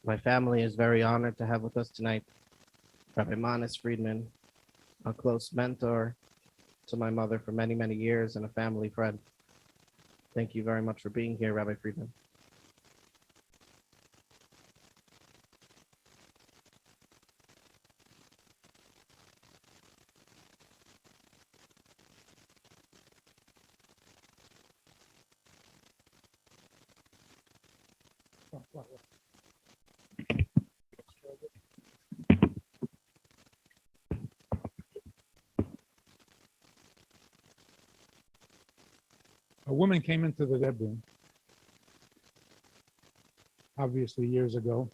My family is very honored to have with us tonight Rabbi Friedman, a close mentor to my mother for many, many years and a family friend. Thank you very much for being here, Rabbi Friedman. A woman came into the Rebbe, obviously years ago,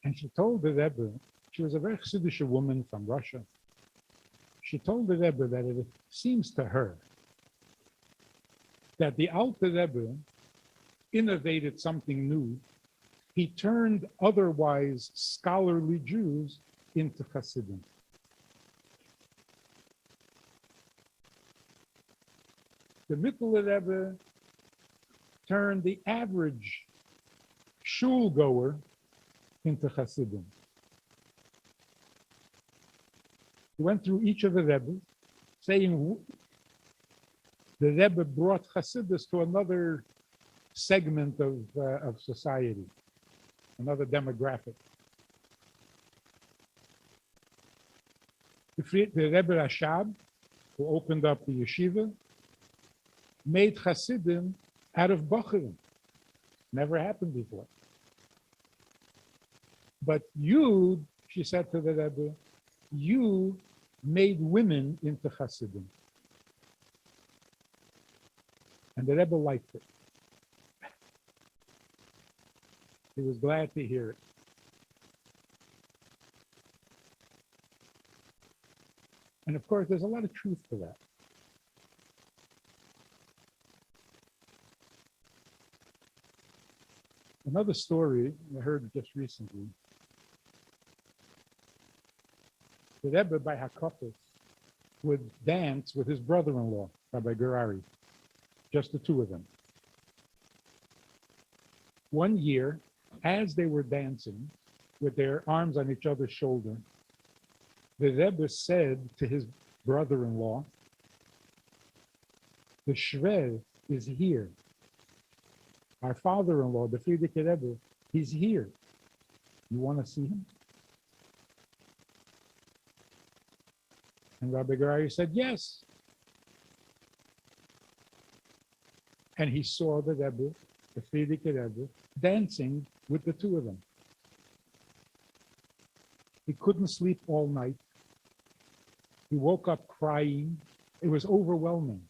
and she told the Rebbe, she was a very Chassidish woman from Russia. She told the Rebbe that it seems to her that the Alter Rebbe innovated something new. He turned otherwise scholarly Jews into Hasidim. The Mittler Rebbe turned the average shul goer into Hasidim. He went through each of the Rebbe, saying the Rebbe brought Hasidus to another segment of society, another demographic. The Rebbe Rashab, who opened up the yeshiva, made Hasidim out of Bachurim. Never happened before. But you, she said to the Rebbe, you made women into Hasidim. And the Rebbe liked it. He was glad to hear it. And of course, there's a lot of truth to that. Another story I heard just recently. The Rebbe by Hakafis would dance with his brother-in-law, Rabbi Gerari, just the two of them. One year, as they were dancing with their arms on each other's shoulder, the Rebbe said to his brother-in-law, the Shver is here. Our father-in-law, the Friedman Rebbe, he's here. You want to see him? And Rabbi Gerari said, yes. And he saw the Rebbe, the Friedman Rebbe, dancing with the two of them. He couldn't sleep all night. He woke up crying. It was overwhelming.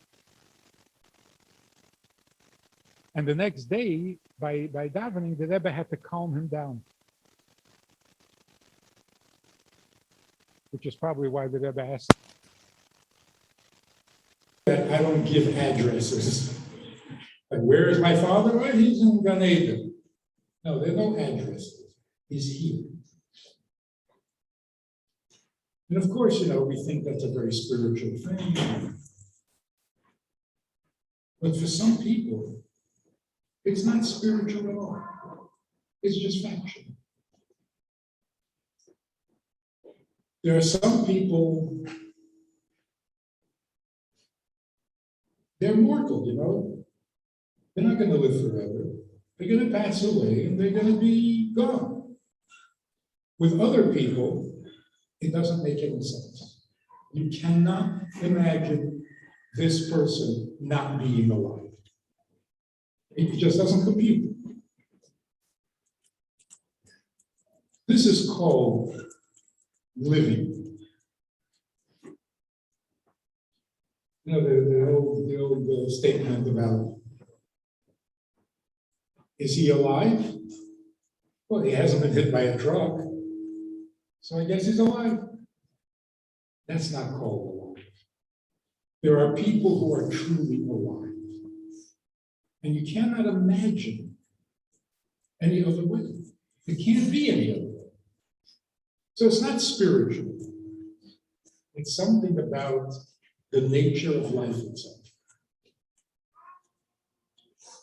And the next day, by davening, the Rebbe had to calm him down. Which is probably why the Rebbe asked. I don't give addresses. Like, where is my father? Well, he's in Gan Eden. No, there are no addresses. He's here. And of course, we think that's a very spiritual thing. But for some people, it's not spiritual at all. It's just factual. There are some people, they're mortal, They're not going to live forever. They're going to pass away and they're going to be gone. With other people, it doesn't make any sense. You cannot imagine this person not being alive. It just doesn't compute. This is called living. The old statement about, is he alive? Well, he hasn't been hit by a truck, so I guess he's alive. That's not called alive. There are people who are truly alive. And you cannot imagine any other way. It can't be any other way. So it's not spiritual. It's something about the nature of life itself.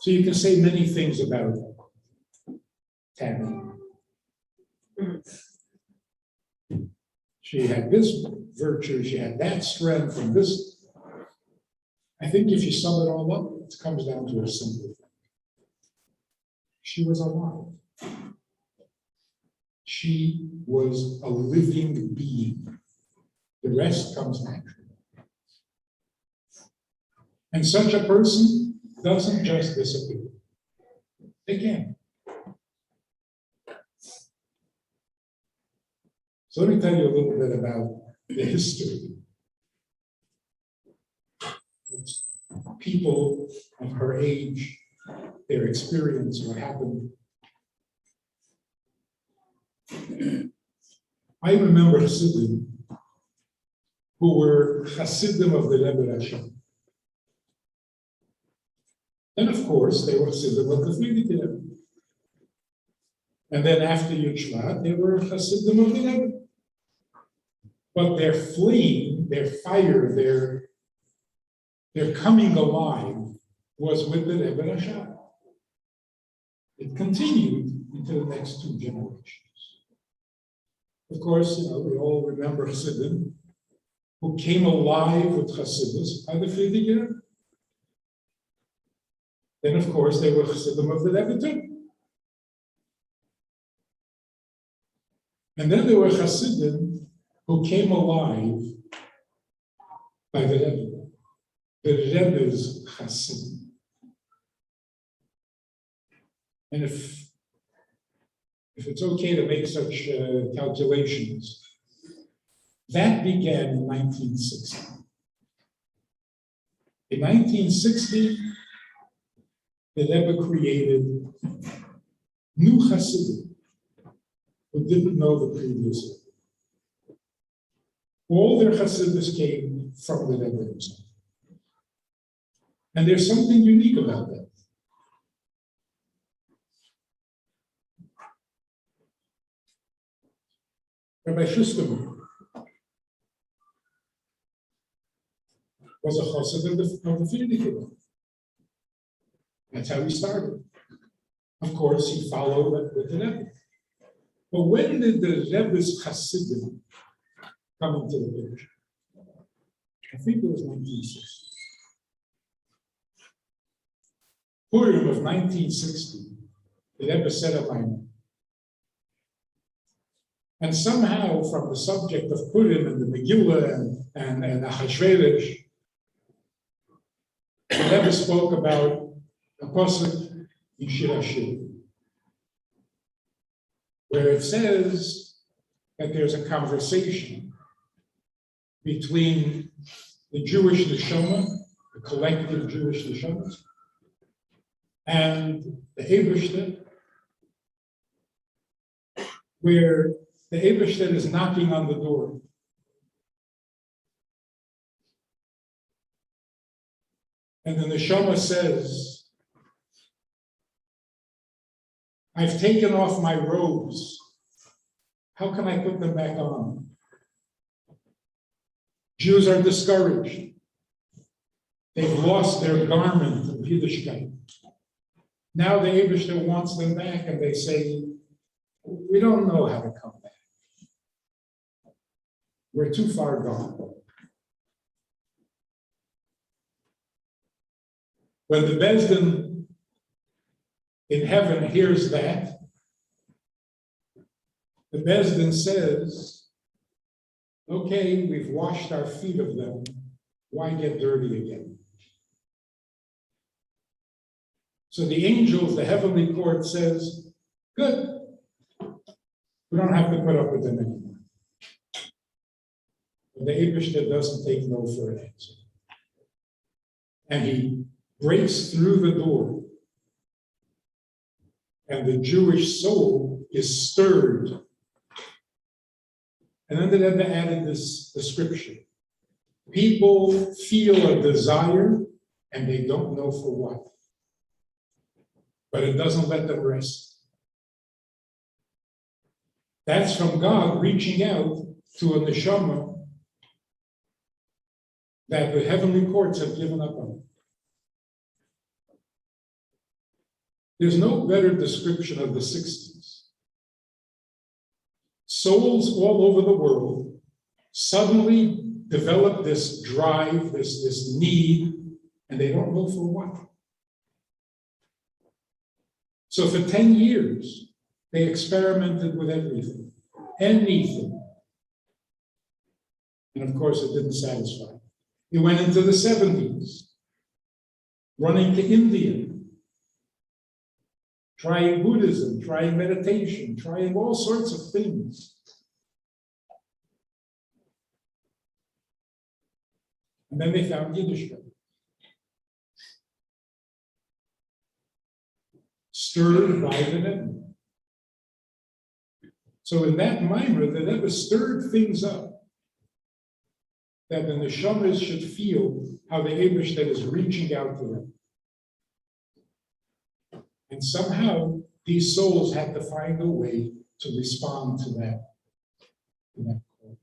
So you can say many things about Tammy. She had this virtue, she had that strength, and this. I think if you sum it all up, it comes down to a simple thing. She was alive. She was a living being. The rest comes naturally. And such a person doesn't just disappear. They can. So let me tell you a little bit about the history of people of her age, their experience, what happened. I remember Hasidim who were Hasidim of the Rebbe Rosh. And of course, they were Hasidim of the Faigy Rebbe. And then after Yud Shvat, they were Hasidim of the Rebbe. But their flame, their fire, their coming alive was with the Rebbe Rosh. It continued into the next two generations. Of course, we all remember Hasidim who came alive with Hasidus by the Faigy Rebbe. Then, of course, they were Hasidim of the Rebbe too. And then there were Hasidim who came alive by the Rebbe, the Rebbe's Hasidim. And if it's okay to make such calculations, that began in 1960. In 1960, the Rebbe created new Hasidim who didn't know the previous Rebbe. All their Hasidus came from the Rebbe himself. And there's something unique about that. Rabbi Friedman was a chassid of the Faigy Rebbe. That's how he started. Of course, he followed with the Rebbe. But when did the Rebbe's chassidim come into the picture? I think it was 1960. Purim of 1960, the Rebbe said a line. And somehow, from the subject of Purim and the Megillah and Achashverosh, the Rebbe spoke about a pasuk in Shir Hashir, where it says that there's a conversation between the Jewish neshama, the collective Jewish neshamas, and the Eibishter, where the Eibishter is knocking on the door. And the neshama says, I've taken off my robes. How can I put them back on? Jews are discouraged. They've lost their garment of Yiddishkeit. Now the Eibishter wants them back, and they say, we don't know how to come back. We're too far gone. When the Bezdin in heaven hears that, the Bezdin says, okay, we've washed our feet of them. Why get dirty again? So the angels, the heavenly court says, good. We don't have to put up with them anymore. But the Eibishter doesn't take no for an answer. And he breaks through the door. And the Jewish soul is stirred. And then the Rebbe added this description. People feel a desire and they don't know for what. But it doesn't let them rest. That's from God reaching out to a neshama that the heavenly courts have given up on. There's no better description of the 60s souls all over the world suddenly develop this drive, this need, and they don't know for what. So for 10 years, they experimented with everything, anything. And of course, it didn't satisfy. It went into the 70s, running to India, trying Buddhism, trying meditation, trying all sorts of things. And then they found Yiddishkeit. Stirred by the Rebbe. So in that mimer, the Rebbe stirred things up that the neshamas should feel how the Eibishter is reaching out to them. And somehow these souls had to find a way to respond to that call.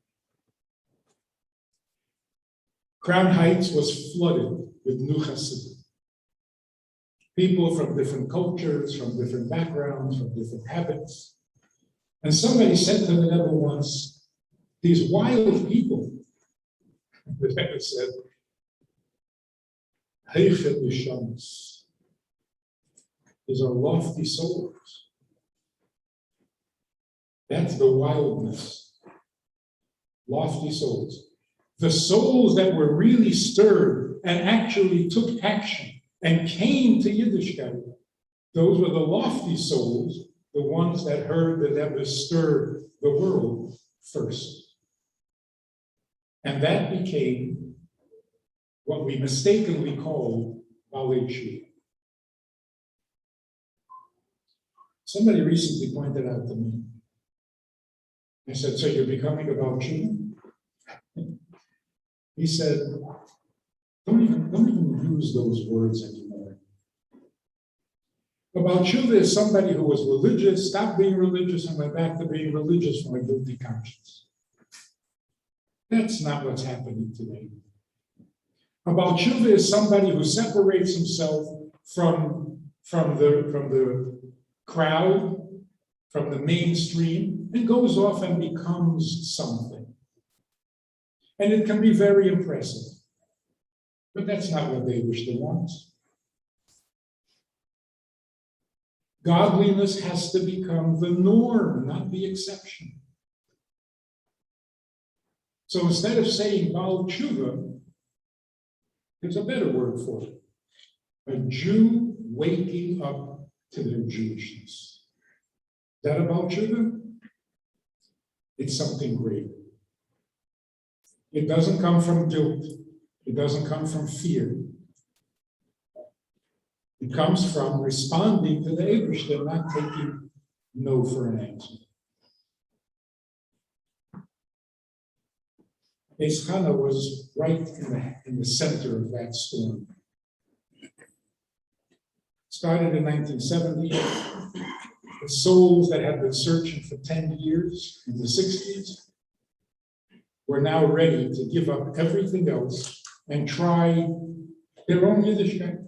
Crown Heights was flooded with new Hasidim. People from different cultures, from different backgrounds, from different habits. And somebody said to the Rebbe once, these wild people, the Rebbe said, Heiche Neshamas. These are lofty souls. That's the wildness. Lofty souls. The souls that were really stirred and actually took action and came to Yiddishkeit, those were the lofty souls, the ones that heard the Rebbe stir the world first. And that became what we mistakenly call Balei Tshuva. Somebody recently pointed out to me, I said, so you're becoming a Baal Tshuva? He said, don't even use those words anymore. A Baal Tshuva is somebody who was religious, stopped being religious, and went back to being religious from a guilty conscience. That's not what's happening today. A Baal Tshuva is somebody who separates himself from the crowd, from the mainstream, and goes off and becomes something. And it can be very impressive. But that's not what they wish they want. Godliness has to become the norm, not the exception. So instead of saying Baal Tshuva, there's a better word for it. A Jew waking up to their Jewishness. Is that a Baal Tshuva? It's something greater. It doesn't come from guilt. It doesn't come from fear. It comes from responding to the Eibishter, not taking no for an answer. Beis Chana was right in the center of that storm. Started in 1970. The souls that had been searching for 10 years in the 60s were now ready to give up everything else and try their own Yiddishkeit.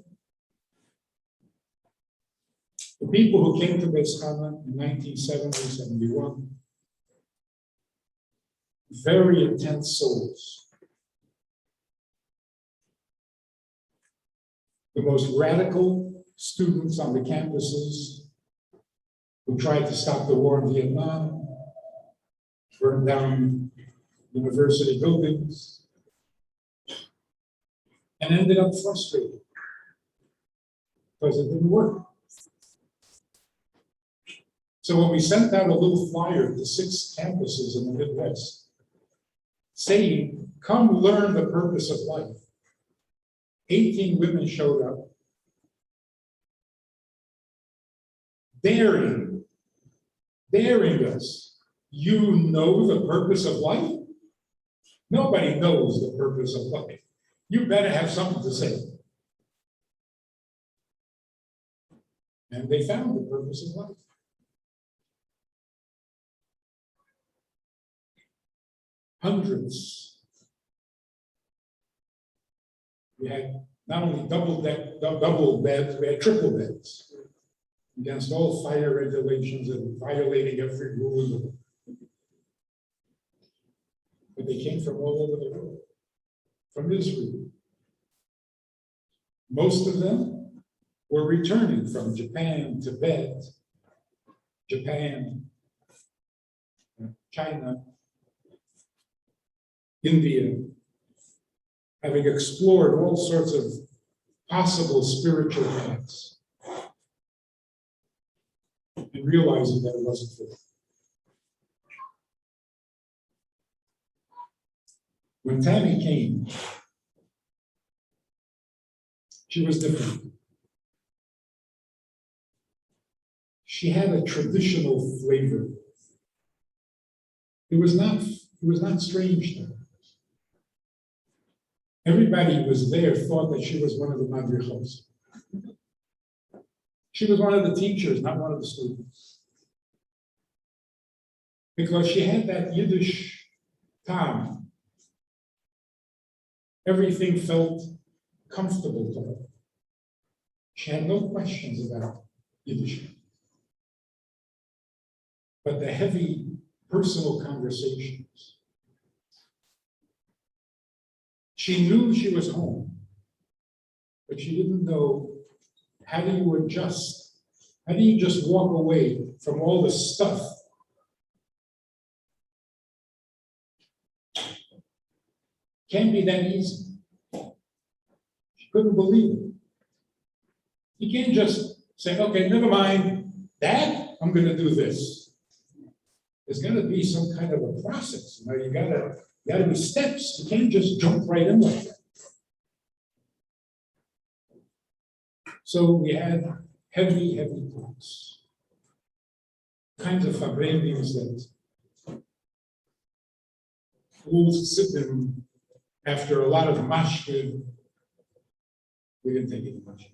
The people who came to Beis Chana in 1970, 71, very intense souls. The most radical students on the campuses who tried to stop the war in Vietnam, burned down university buildings, and ended up frustrated because it didn't work. So when we sent out a little flyer to 6 campuses in the Midwest, saying, come learn the purpose of life, 18 women showed up, daring us. You know the purpose of life? Nobody knows the purpose of life. You better have something to say. And they found the purpose of life. Hundreds. We had not only double beds, we had triple beds against all fire regulations and violating every rule. but they came from all over the world, from Israel. Most of them were returning from Japan, Tibet, China, India, having explored all sorts of possible spiritual paths and realizing that it wasn't for them. When Tammy came, she was different. She had a traditional flavor. It was not strange to her. Everybody who was there thought that she was one of the madrichos. She was one of the teachers, not one of the students. Because she had that Yiddish time. Everything felt comfortable to her. She had no questions about Yiddish. But the heavy personal conversations. She knew she was home, but she didn't know, how do you adjust? How do you just walk away from all the stuff? Can't be that easy. She couldn't believe it. You can't just say, okay, never mind, Dad, I'm gonna do this. There's gonna be some kind of a process. You gotta be steps. You can't just jump right in like that. So we had heavy talks. Kinds of fabrendings that fools sit in after a lot of mashke. We didn't take it much.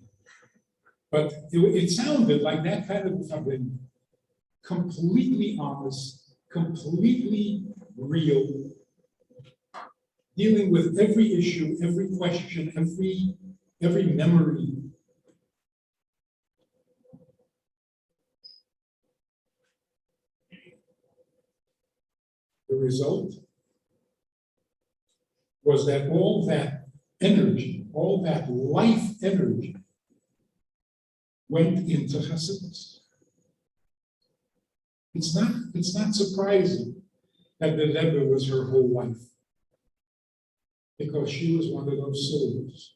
But it sounded like that kind of fabrending. Completely honest, completely real, dealing with every issue, every question, every memory. The result was that all that energy, all that life energy went into Hasidus. It's not surprising that the Rebbe was her whole life, because she was one of those souls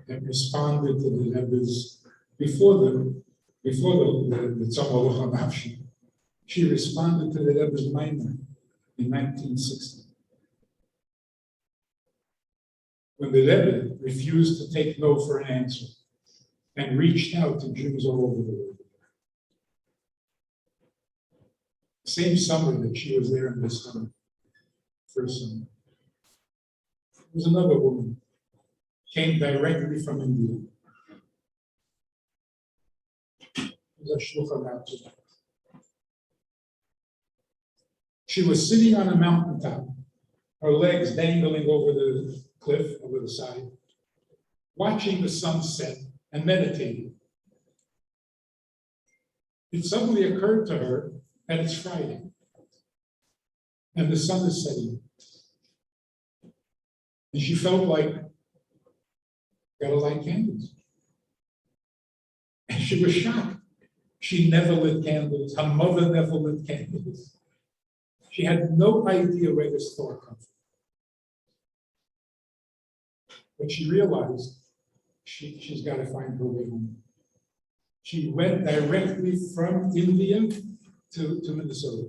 that responded to the Rebbe's before the Tzom Nafshi. She responded to the Rebbe's Maimon in 1960. When the Rebbe refused to take no for an answer and reached out to Jews all over the world. Same summer that she was there in this summer, first summer. There was another woman, came directly from India. It was a shlucha Rabbi. She was sitting on a mountaintop, her legs dangling over the cliff, over the side, watching the sunset and meditating. It suddenly occurred to her that it's Friday and the sun is setting. And she felt like, gotta light candles. And she was shocked. She never lit candles. Her mother never lit candles. She had no idea where this thought comes from. But she realized she's got to find her way home. She went directly from India to Minnesota.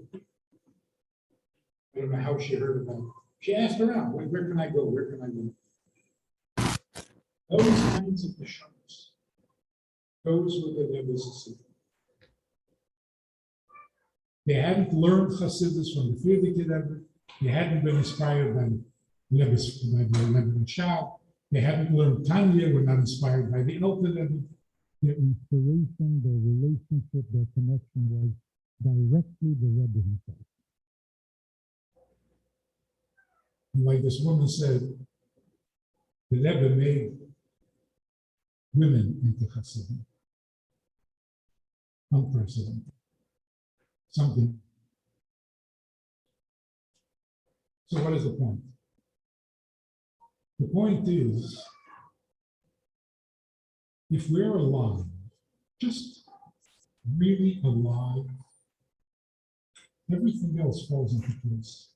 I don't know how she heard about it. She asked around, where can I go? Where can I go? Those kinds of neshamas, those were the Rebbe's. They hadn't learned Hasidus from the Faigy Rebbe. They hadn't been inspired by the Rebbe Shah. They hadn't learned Tanya. Were not inspired by the Elta Rebbe. Their inspiration, their relationship, their connection was directly the Rebbe himself. And like this woman said, the Rebbe made women into Hasidim. Unprecedented. Something. So what is the point? The point is, if we're alive, just really alive, everything else falls into place.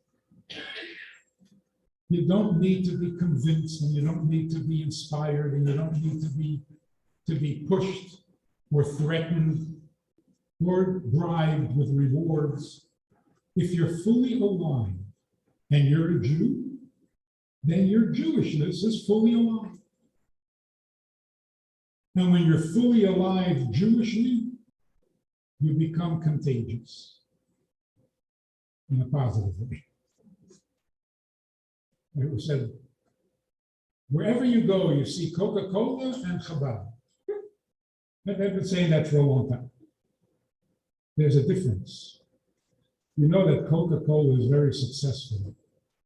You don't need to be convinced, and you don't need to be inspired, and you don't need to be pushed or threatened or bribed with rewards. If you're fully alive and you're a Jew, then your Jewishness is fully alive. And when you're fully alive Jewishly, you become contagious in a positive way. It was said, wherever you go, you see Coca-Cola and Chabad. They've been saying that for a long time. There's a difference. You know that Coca-Cola is very successful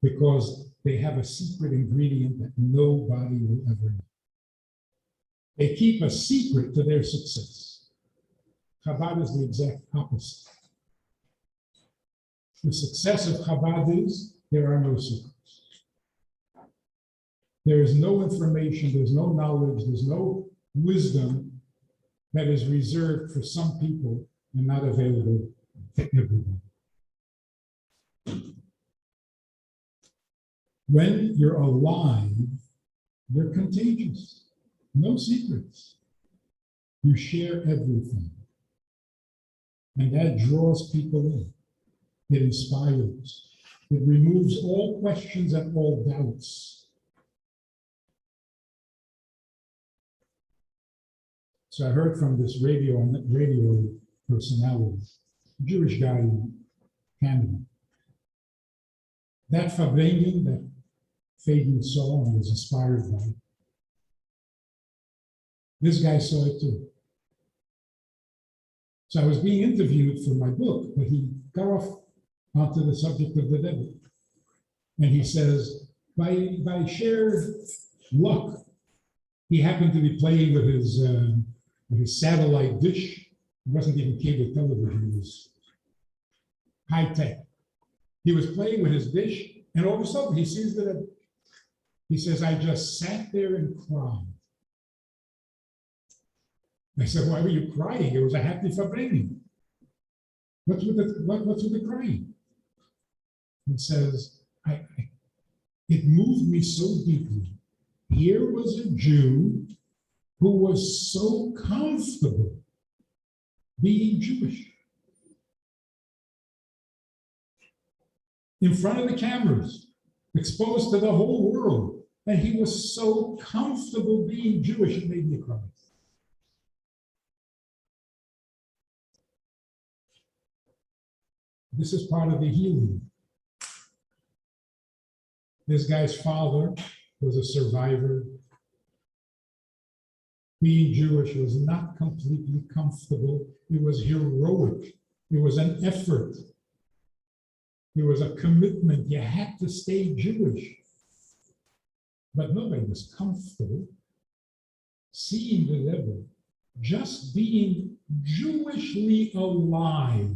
because they have a secret ingredient that nobody will ever know. They keep a secret to their success. Chabad is the exact opposite. The success of Chabad is there are no secrets. There is no information, there's no knowledge, there's no wisdom that is reserved for some people and not available to everyone. When you're alive, you're contagious. No secrets. You share everything. And that draws people in. It inspires. It removes all questions and all doubts. So I heard from this radio personality, Jewish guy in Canada. That Faigy that Faigy saw and was inspired by, this guy saw it too. So I was being interviewed for my book, but he got off onto the subject of the devil. And he says, by sheer luck, he happened to be playing with his satellite dish. It wasn't even cable television, it was high tech. He was playing with his dish, and all of a sudden he sees the devil. He says, I just sat there and cried. I said, why were you crying? It was a happy Faigy. What's with the crying? He says, it moved me so deeply. Here was a Jew who was so comfortable being Jewish. In front of the cameras, exposed to the whole world, and he was so comfortable being Jewish, it made me cry. This is part of the healing. This guy's father was a survivor. Being Jewish was not completely comfortable. It was heroic. It was an effort. It was a commitment. You had to stay Jewish. But nobody was comfortable seeing the devil, just being Jewishly alive.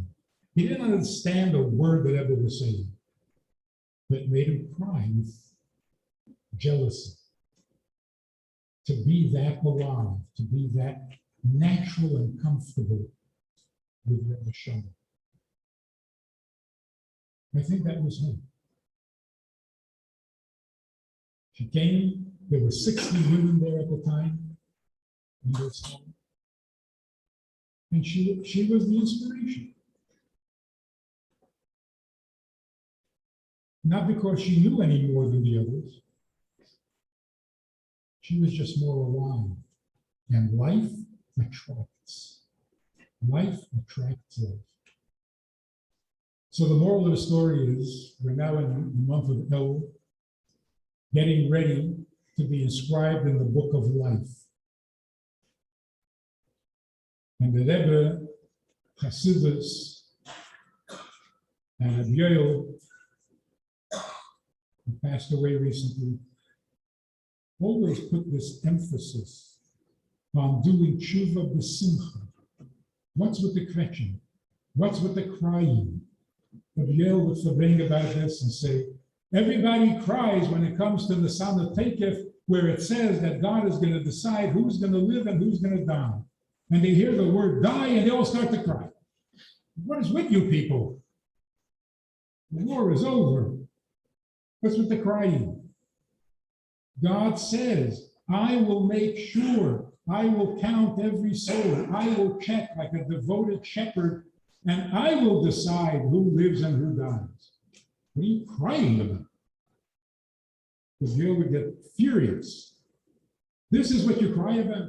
He didn't understand a word the devil was saying, but it made him cry with jealousy. To be that alive, to be that natural and comfortable with Rabbi Shloshim. I think that was her. She came, there were 60 women there at the time, in this home. And she was the inspiration. Not because she knew any more than the others. She was just more alive. And life attracts. Life attracts life. So the moral of the story is, we're now in the month of Elul, getting ready to be inscribed in the book of life. And the Rebbe, Hasidus, and Rabbi, who passed away recently, always put this emphasis on doing tshuva b'simcha. What's with the kvetching? What's with the crying? Rabbi would bring about this and say, Everybody cries when it comes to the Son of Tekef, where it says that God is going to decide who's going to live and who's going to die. And they hear the word die and they all start to cry. What is with you people? The war is over. What's with the crying? God says, I will make sure, I will count every soul, I will check like a devoted shepherd, and I will decide who lives and who dies. What are you crying about? Because you would get furious. This is what you cry about.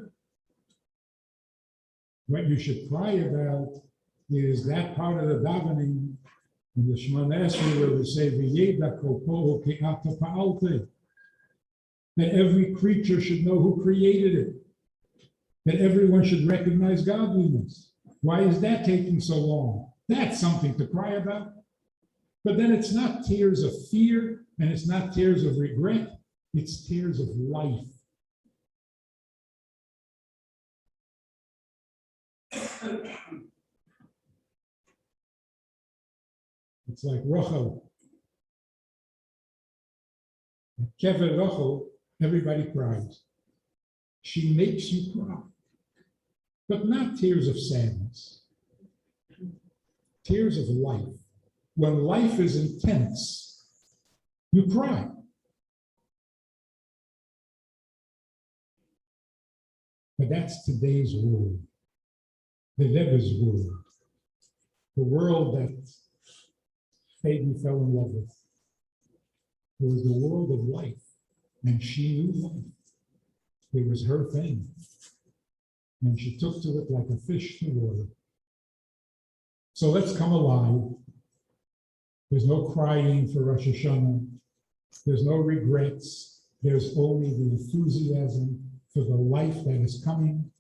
What you should cry about is that part of the davening in the Shemona Esrei where we say, "V'yeda kol po'o ke'ata pa'alte," that every creature should know who created it, that everyone should recognize godliness. Why is that taking so long? That's something to cry about. But then it's not tears of fear and it's not tears of regret, it's tears of life. It's like Rochel. Kever Rochel, everybody cries. She makes you cry, but not tears of sadness, tears of life. When life is intense, you cry. But that's today's world, the Rebbe's world, the world that Faigy fell in love with. It was the world of life, and she knew life. It was her thing, and she took to it like a fish to water. So let's come alive. There's no crying for Rosh Hashanah. There's no regrets. There's only the enthusiasm for the life that is coming,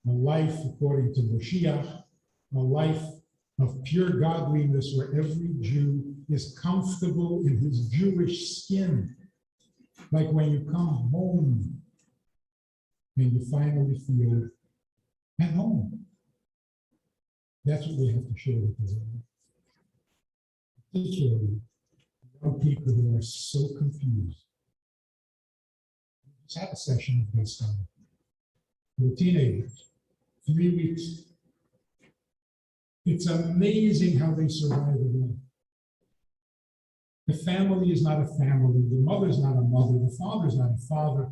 a life according to Moshiach, a life of pure godliness where every Jew is comfortable in his Jewish skin. Like when you come home and you finally feel at home. That's what we have to share with the world. Particularly young people who are so confused. Let's have a session of Bassman with teenagers, 3 weeks. It's amazing how they survive it all. The family is not a family. The mother's not a mother. The father's not a father.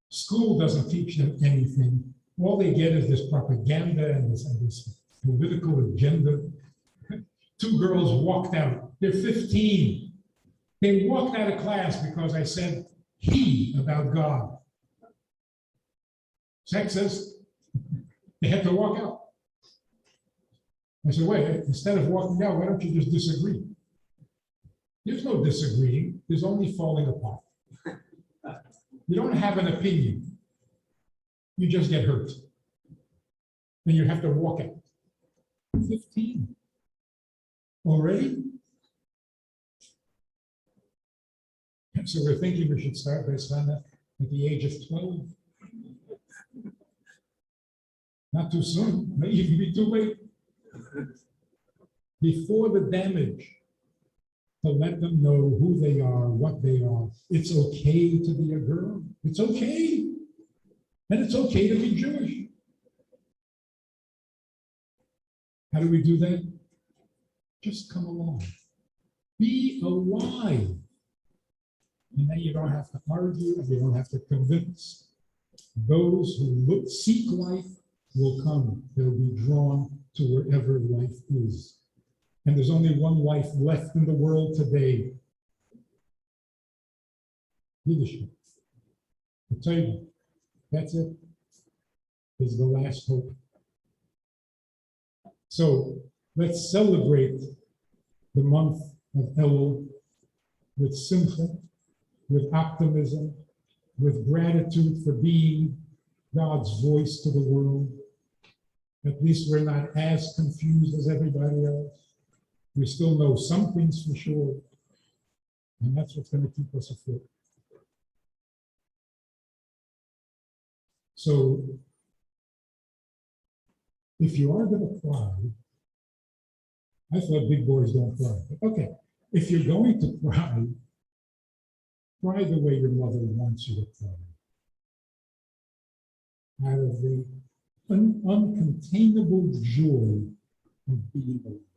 School doesn't teach them anything. All they get is this propaganda and this political agenda. 2 girls walked out. They're 15. They walked out of class because I said he about God. Sexist. They had to walk out. I said, wait, instead of walking out, why don't you just disagree? There's no disagreeing. There's only falling apart. You don't have an opinion. You just get hurt. And you have to walk out. 15. Already? So we're thinking we should start Bassman at the age of 12. Not too soon, may even be too late. Before the damage, to let them know who they are, what they are. It's okay to be a girl. It's okay. And it's okay to be Jewish. How do we do that? Just come along. Be alive. And then you don't have to argue, you don't have to convince. Those who seek life will come. They'll be drawn to wherever life is. And there's only one life left in the world today. Yiddishkeit. The Torah. That's it. It's the last hope. So let's celebrate the month of Elul with simcha, with optimism, with gratitude for being God's voice to the world. At least we're not as confused as everybody else. We still know some things for sure. And that's what's going to keep us afloat. So if you are going to cry, I thought big boys don't cry. But okay, if you're going to cry, Cry the way your mother wants you to cry. Out of the uncontainable joy of being alive.